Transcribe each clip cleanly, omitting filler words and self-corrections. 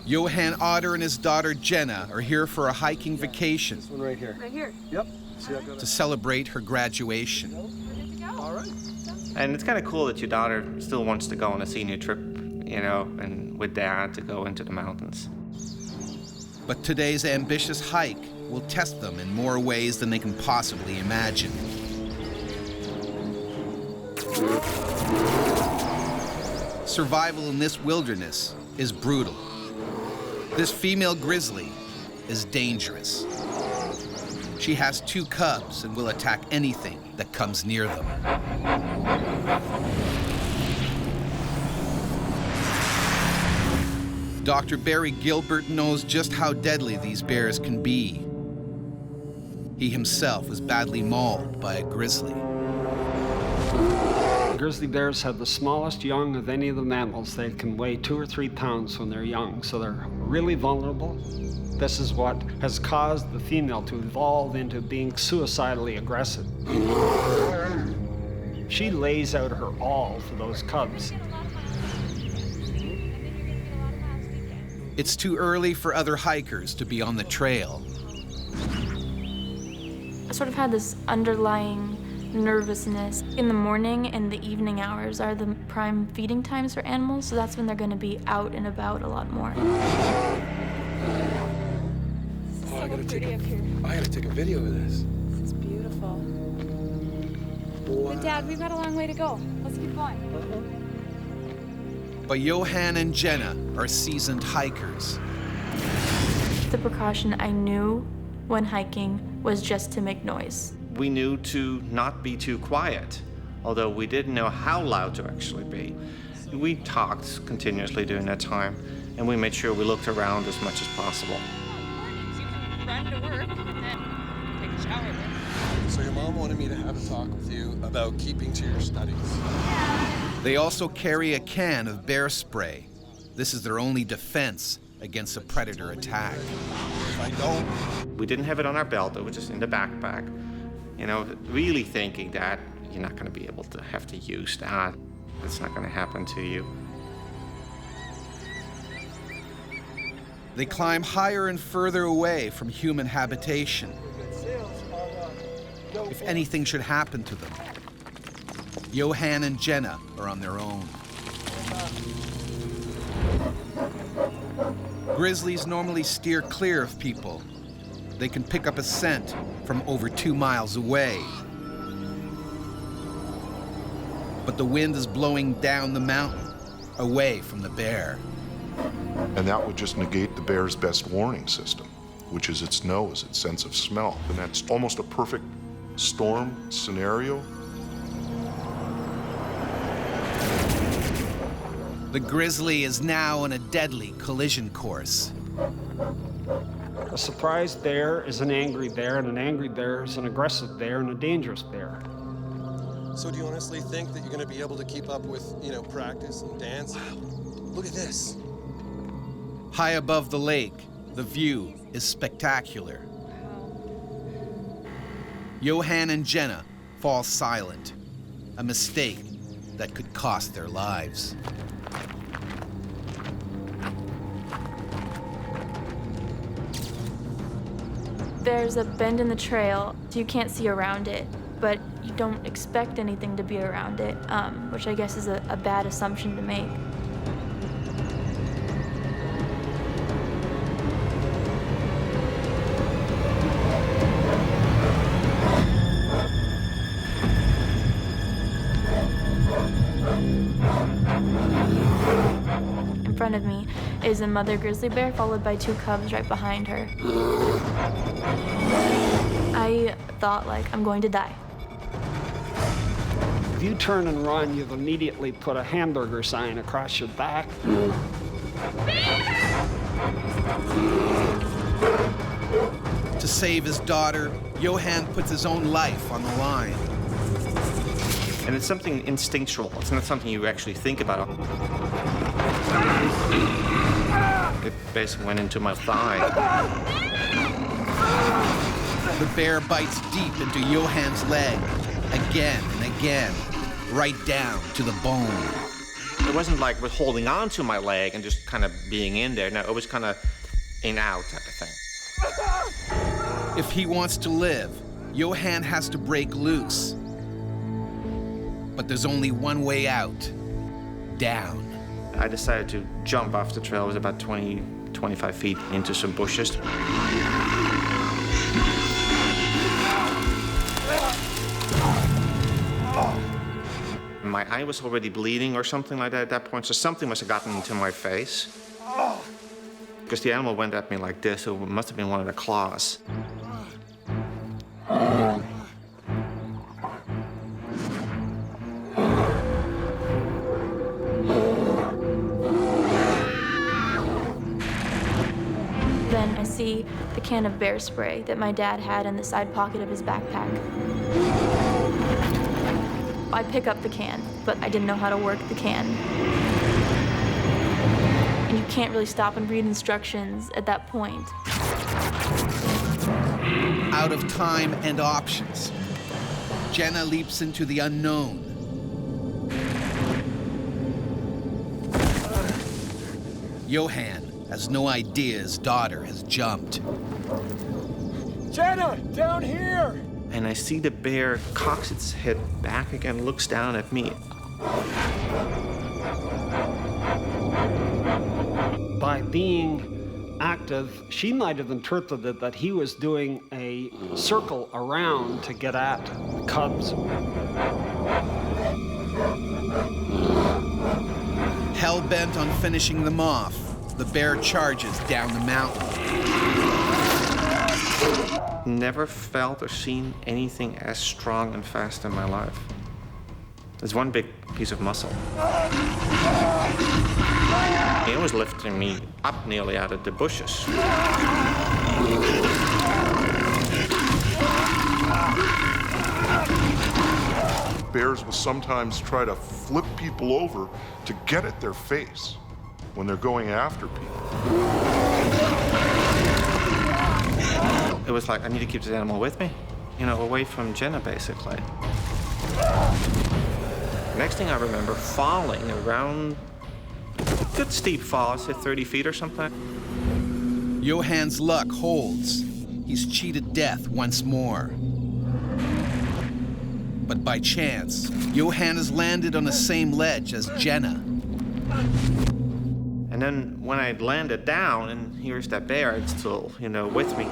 Johan Otter and his daughter Jenna are here for a hiking vacation. This one right here. Right here. Yep. See that go to celebrate her graduation. All right. And it's kind of cool that your daughter still wants to go on a senior trip, you know, and with Dad to go into the mountains. But today's ambitious hike will test them in more ways than they can possibly imagine. Survival in this wilderness is brutal. This female grizzly is dangerous. She has 2 cubs and will attack anything that comes near them. Dr. Barrie Gilbert knows just how deadly these bears can be. He himself was badly mauled by a grizzly. Grizzly bears have the smallest young of any of the mammals. They can weigh 2 or 3 pounds when they're young, so they're really vulnerable. This is what has caused the female to evolve into being suicidally aggressive. She lays out her all for those cubs. It's too early for other hikers to be on the trail. I sort of had this underlying nervousness. In the morning and the evening hours are the prime feeding times for animals, so that's when they're going to be out and about a lot more. I gotta take a video of this. This is beautiful. Wow. But Dad, we've got a long way to go. Let's keep going. But Johan and Jenna are seasoned hikers. The precaution I knew when hiking was just to make noise. We knew to not be too quiet, although we didn't know how loud to actually be. We talked continuously during that time, and we made sure we looked around as much as possible. Run to work and then take a shower. So your mom wanted me to have a talk with you about keeping to your studies. They also carry a can of bear spray. This is their only defense against a predator attack. If I don't, We didn't have it on our belt, it was just in the backpack. You know, really thinking that you're not going to be able to have to use that. It's not going to happen to you. They climb higher and further away from human habitation. If anything should happen to them, Johan and Jenna are on their own. Grizzlies normally steer clear of people. They can pick up a scent from over 2 miles away. But the wind is blowing down the mountain, away from the bear. And that would just negate the bear's best warning system, which is its nose, its sense of smell. And that's almost a perfect storm scenario. The grizzly is now on a deadly collision course. A surprised bear is an angry bear, and an angry bear is an aggressive bear and a dangerous bear. so do you honestly think that you're going to be able to keep up with, practice and dance? Look at this. High above the lake, the view is spectacular. Johan and Jenna fall silent, a mistake that could cost their lives. There's a bend in the trail, so you can't see around it, but you don't expect anything to be around it, which I guess is a bad assumption to make. In front of me is a mother grizzly bear, followed by 2 cubs right behind her. I thought, I'm going to die. If you turn and run, you've immediately put a hamburger sign across your back. To save his daughter, Johan puts his own life on the line. And it's something instinctual. It's not something you actually think about. It basically went into my thigh. The bear bites deep into Johan's leg, again and again, right down to the bone. It wasn't like with holding on to my leg and just kind of being in there. No, it was kind of in-out type of thing. If he wants to live, Johan has to break loose. But there's only one way out. Down. I decided to jump off the trail. It was about 20, 25 feet into some bushes. My eye was already bleeding or something like that at that point, so something must have gotten into my face. Because the animal went at me like this, so it must have been one of the claws. Then I see the can of bear spray that my dad had in the side pocket of his backpack. I pick up the can, but I didn't know how to work the can. And you can't really stop and read instructions at that point. Out of time and options, Jenna leaps into the unknown. Johan has no idea his daughter has jumped. Jenna, down here! And I see the bear cocks its head back again, looks down at me. By being active, she might have interpreted that he was doing a circle around to get at the cubs. Hell-bent on finishing them off, the bear charges down the mountain. Never felt or seen anything as strong and fast in my life. It's one big piece of muscle. It was lifting me up nearly out of the bushes. Bears will sometimes try to flip people over to get at their face when they're going after people. It was like, I need to keep this animal with me, you know, away from Jenna, basically. Next thing I remember, falling around a good steep fall, I'd say 30 feet or something. Johan's luck holds. He's cheated death once more. But by chance, Johan has landed on the same ledge as Jenna. And then when I landed down, and here's that bear, it's still, you know, with me.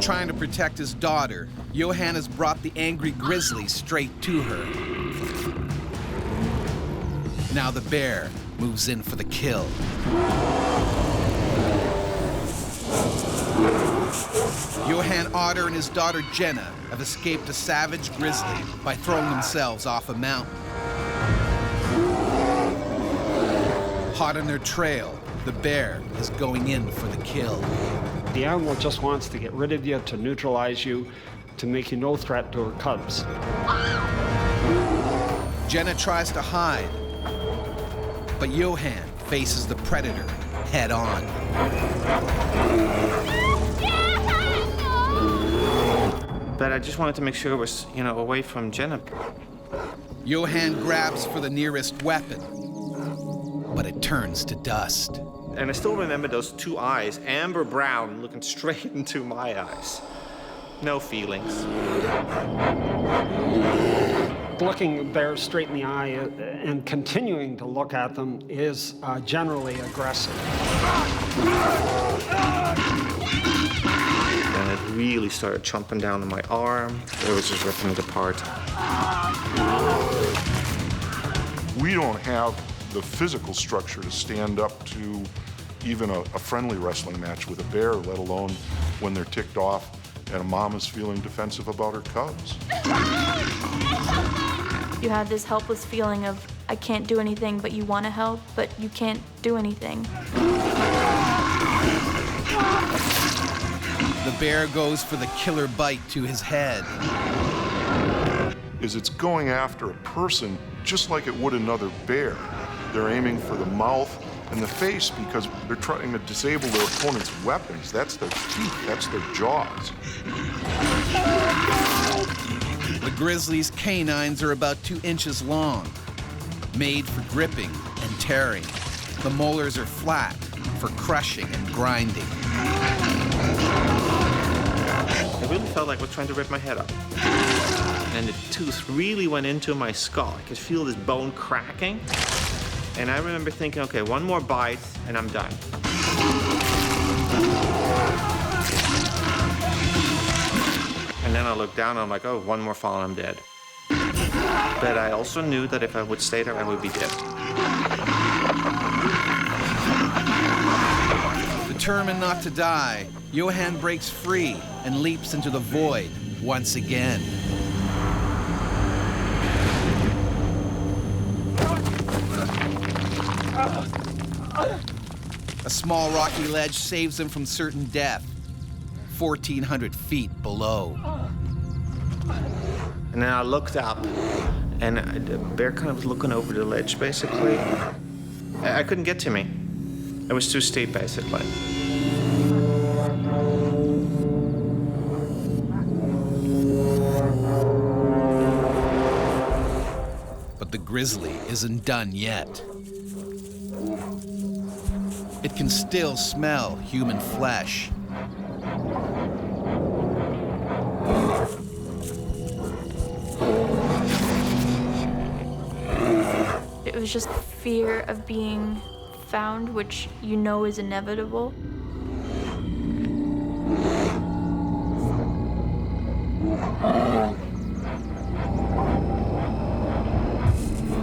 Trying to protect his daughter, Johan has brought the angry grizzly straight to her. Now the bear moves in for the kill. Johan Otter and his daughter Jenna have escaped a savage grizzly by throwing themselves off a mountain. Hot on their trail, the bear is going in for the kill. The animal just wants to get rid of you, to neutralize you, to make you no threat to her cubs. Jenna tries to hide, but Johan faces the predator head on. But I just wanted to make sure it was, you know, away from Jenna. Johan grabs for the nearest weapon, but it turns to dust. And I still remember those two eyes, amber brown, looking straight into my eyes. No feelings. Looking bears straight in the eye and continuing to look at them is generally aggressive. And it really started chomping down on my arm. It was just ripping it apart. We don't have the physical structure to stand up to even a friendly wrestling match with a bear, let alone when they're ticked off and a mom is feeling defensive about her cubs. You have this helpless feeling of, I can't do anything, but you want to help, but you can't do anything. The bear goes for the killer bite to his head. It's going after a person just like it would another bear. They're aiming for the mouth and the face because they're trying to disable their opponent's weapons. That's their teeth, that's their jaws. The grizzly's canines are about 2 inches long. Made for gripping and tearing, the molars are flat for crushing and grinding. I really felt like I was trying to rip my head up. And the tooth really went into my skull. I could feel this bone cracking. And I remember thinking, okay, one more bite and I'm done. And then I looked down and I'm like, oh, one more fall and I'm dead. But I also knew that if I would stay there, I would be dead. Determined not to die, JOHAN breaks free and leaps into the void once again. A small rocky ledge saves him from certain death, 1,400 feet below. And then I looked up, and the bear kind of was looking over the ledge, basically. I couldn't get to me. It was too steep, basically. But the grizzly isn't done yet. It can still smell human flesh. It was just fear of being found, which you know is inevitable.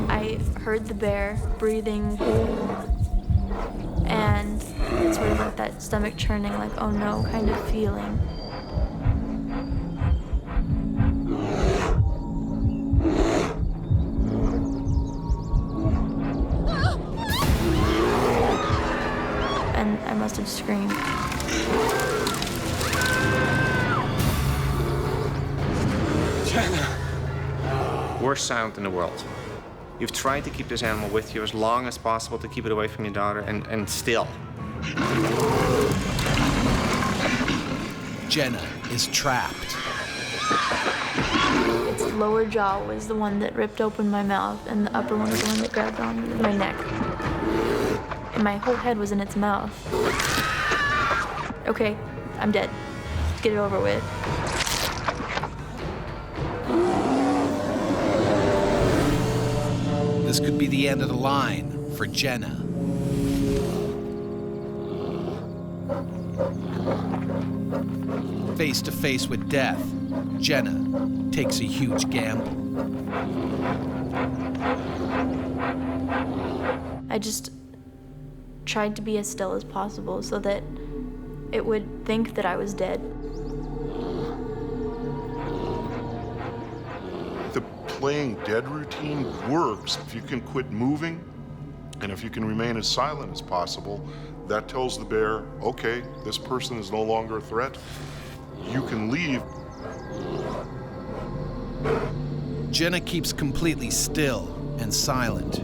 I heard the bear breathing, and it's sort of like that stomach churning, like, oh no, kind of feeling. And I must have screamed. Worst sound in the world. You've tried to keep this animal with you as long as possible to keep it away from your daughter, and still. JENNA is trapped. Its lower jaw was the one that ripped open my mouth, and the upper one was the one that grabbed on my neck. And my whole head was in its mouth. Okay, I'm dead. Let's get it over with. This could be the end of the line for JENNA. Face to face with death, JENNA takes a huge gamble. I just tried to be as still as possible so that it would think that I was dead. The playing dead routine works if you can quit moving, and if you can remain as silent as possible. That tells the bear, okay, this person is no longer a threat. You can leave. JENNA keeps completely still and silent.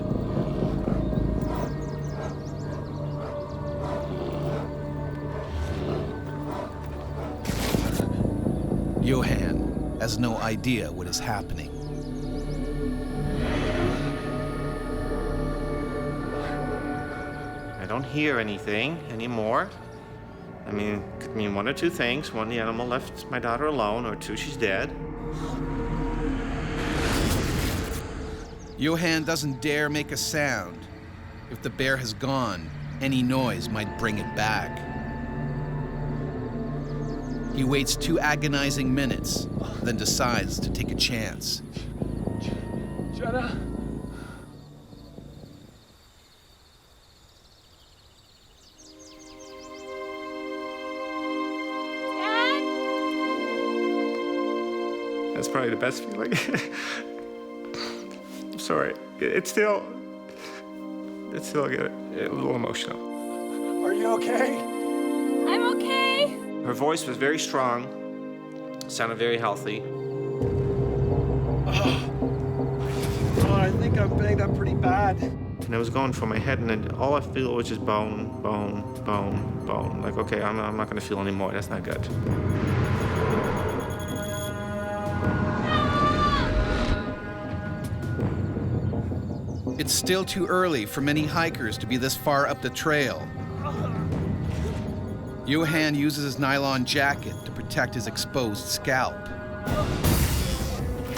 JOHAN has no idea what is happening. I don't hear anything anymore. I mean, it could mean one or two things. One, the animal left my daughter alone, or two, she's dead. JOHAN doesn't dare make a sound. If the bear has gone, any noise might bring it back. He waits 2 agonizing minutes, then decides to take a chance. JENNA? That's probably the best feeling. I'm sorry. It's still I get a little emotional. Are you okay? I'm okay. Her voice was very strong, sounded very healthy. Oh, I think I'm banged up pretty bad. And it was going for my head, and then all I feel was just bone, bone, bone, bone. Like, okay, I'm not gonna feel anymore. That's not good. It's still too early for many hikers to be this far up the trail. Johan uses his nylon jacket to protect his exposed scalp.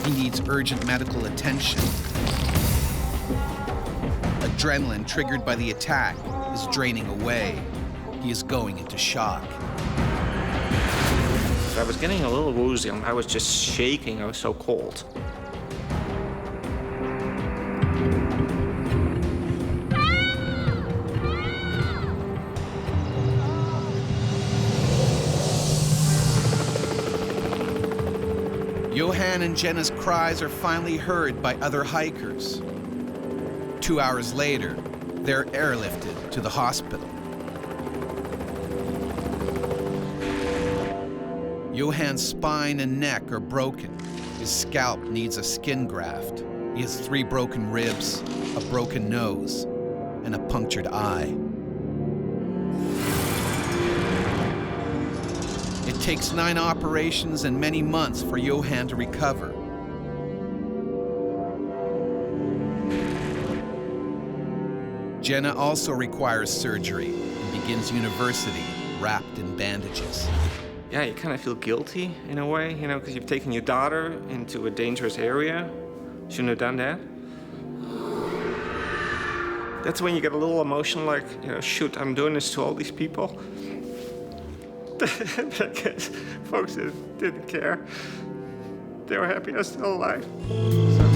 He needs urgent medical attention. Adrenaline triggered by the attack is draining away. He is going into shock. I was getting a little woozy. I was just shaking. I was so cold. Johan and Jenna's cries are finally heard by other hikers. 2 hours later, they're airlifted to the hospital. Johan's spine and neck are broken. His scalp needs a skin graft. He has 3 broken ribs, a broken nose, and a punctured eye. It takes 9 operations and many months for Johan to recover. Jenna also requires surgery and begins university wrapped in bandages. Yeah, you kind of feel guilty in a way, you know, because you've taken your daughter into a dangerous area. Shouldn't have done that. That's when you get a little emotional, like, you know, shoot, I'm doing this to all these people. I guess folks didn't care. They were happy I was still alive. So.